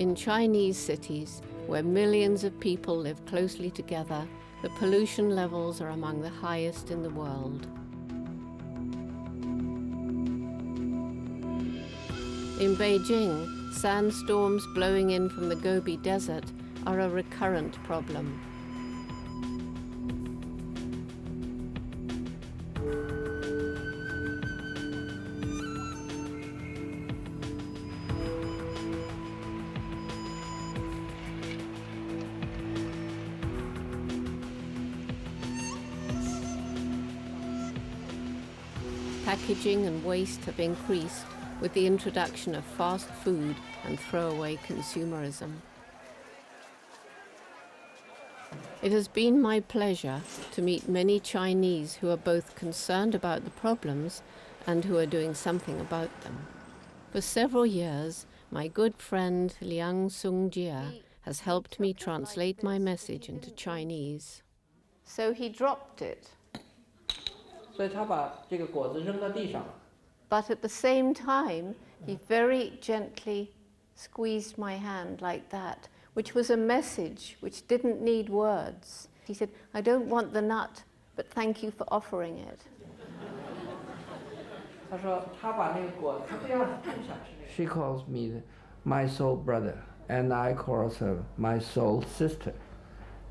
In Chinese cities, where millions of people live closely together, the pollution levels are among the highest in the world. In Beijing, sandstorms blowing in from the Gobi Desert are a recurrent problem. Packaging and waste have increased with the introduction of fast food and throwaway consumerism. It has been my pleasure to meet many Chinese who are both concerned about the problems and who are doing something about them. For several years, my good friend Liang Sungjia has helped me translate my message into Chinese. So he dropped it. But at the same time, he very gently squeezed my hand like that, which was a message which didn't need words. He said, "I don't want the nut, but thank you for offering it." She calls me my soul brother, and I call her my soul sister,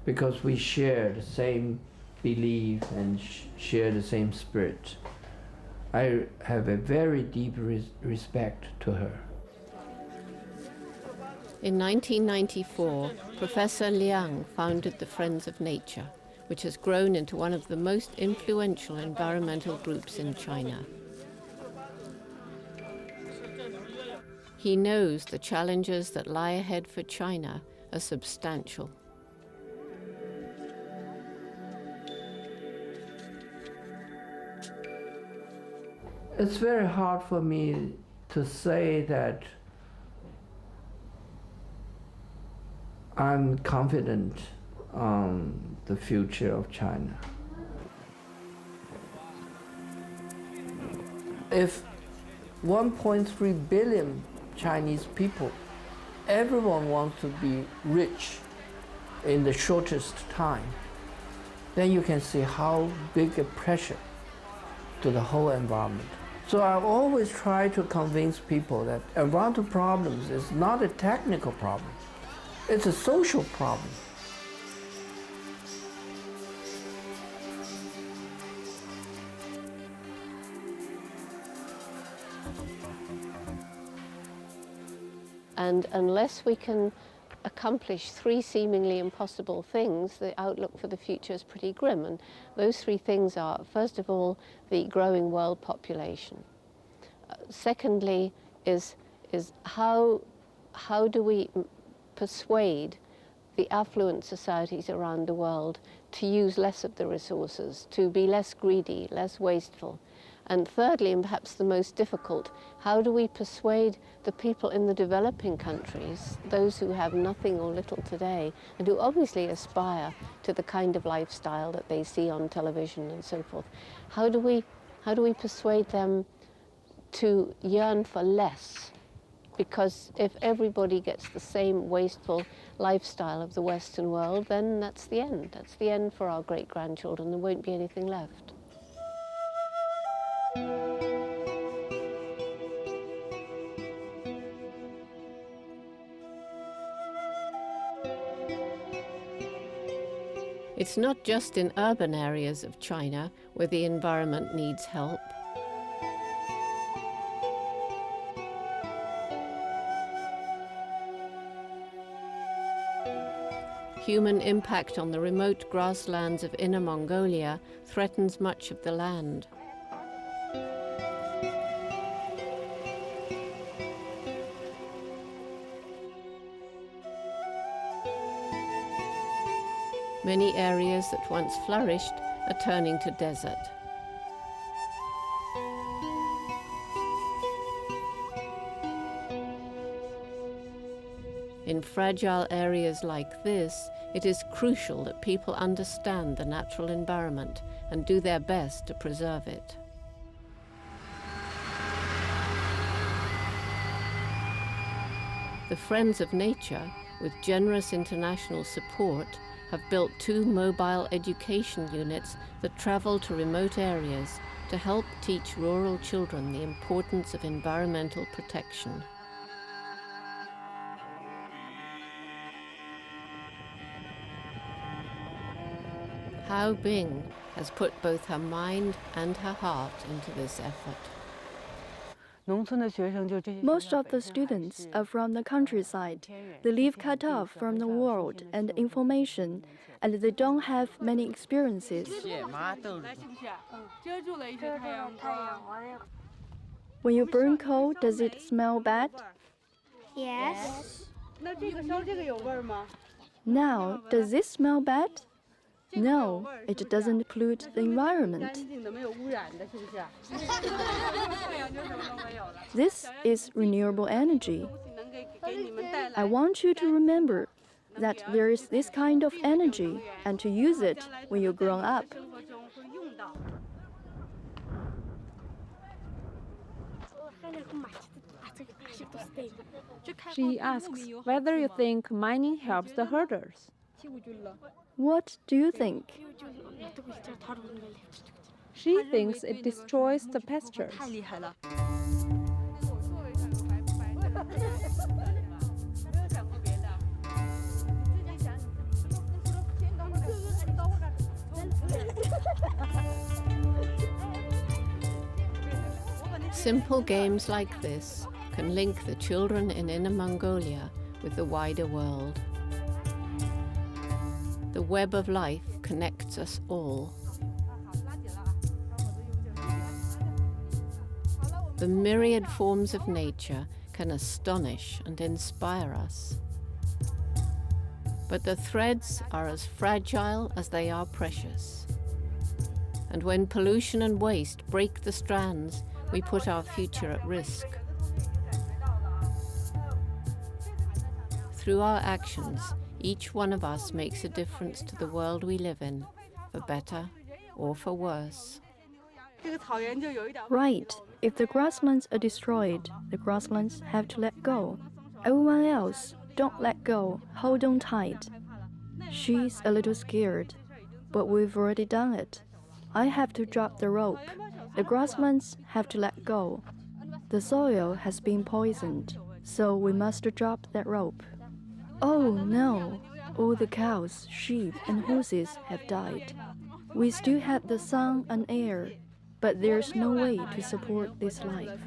because we share the same belief and share the same spirit. I have a very deep respect to her. In 1994, Professor Liang founded the Friends of Nature, which has grown into one of the most influential environmental groups in China. He knows the challenges that lie ahead for China are substantial. It's very hard for me to say that I'm confident on the future of China. If 1.3 billion Chinese people, everyone wants to be rich in the shortest time, then you can see how big a pressure to the whole environment. So I always try to convince people that environmental problems is not a technical problem. It's a social problem. And unless we can accomplish three seemingly impossible things, the outlook for the future is pretty grim. And those three things are, first of all, the growing world population. Secondly, is how do we persuade the affluent societies around the world to use less of the resources, to be less greedy, less wasteful? And thirdly, and perhaps the most difficult, how do we persuade the people in the developing countries, those who have nothing or little today, and who obviously aspire to the kind of lifestyle that they see on television and so forth, how do we persuade them to yearn for less? Because if everybody gets the same wasteful lifestyle of the Western world, then that's the end. That's the end for our great-grandchildren. There won't be anything left. It's not just in urban areas of China where the environment needs help. Human impact on the remote grasslands of Inner Mongolia threatens much of the land. Many areas that once flourished are turning to desert. In fragile areas like this, it is crucial that people understand the natural environment and do their best to preserve it. The The Friends of Nature, with generous international support, have built 2 mobile education units that travel to remote areas to help teach rural children the importance of environmental protection. Hao Bing has put both her mind and her heart into this effort. Most of the students are from the countryside. They live cut off from the world and information, and they don't have many experiences. When you burn coal, does it smell bad? Yes. Now, does this smell bad? No, it doesn't pollute the environment. This is renewable energy. I want you to remember that there is this kind of energy and to use it when you grow up. She asks whether you think mining helps the herders. What do you think? She thinks it destroys the pastures. Simple games like this can link the children in Inner Mongolia with the wider world. The web of life connects us all. The myriad forms of nature can astonish and inspire us. But the threads are as fragile as they are precious. And when pollution and waste break the strands, we put our future at risk. Through our actions, each one of us makes a difference to the world we live in, for better or for worse. Right. If the grasslands are destroyed, the grasslands have to let go. Everyone else, don't let go. Hold on tight. She's a little scared, but we've already done it. I have to drop the rope. The grasslands have to let go. The soil has been poisoned, so we must drop that rope. Oh no! All the cows, sheep, and horses have died. We still have the sun and air, but there's no way to support this life.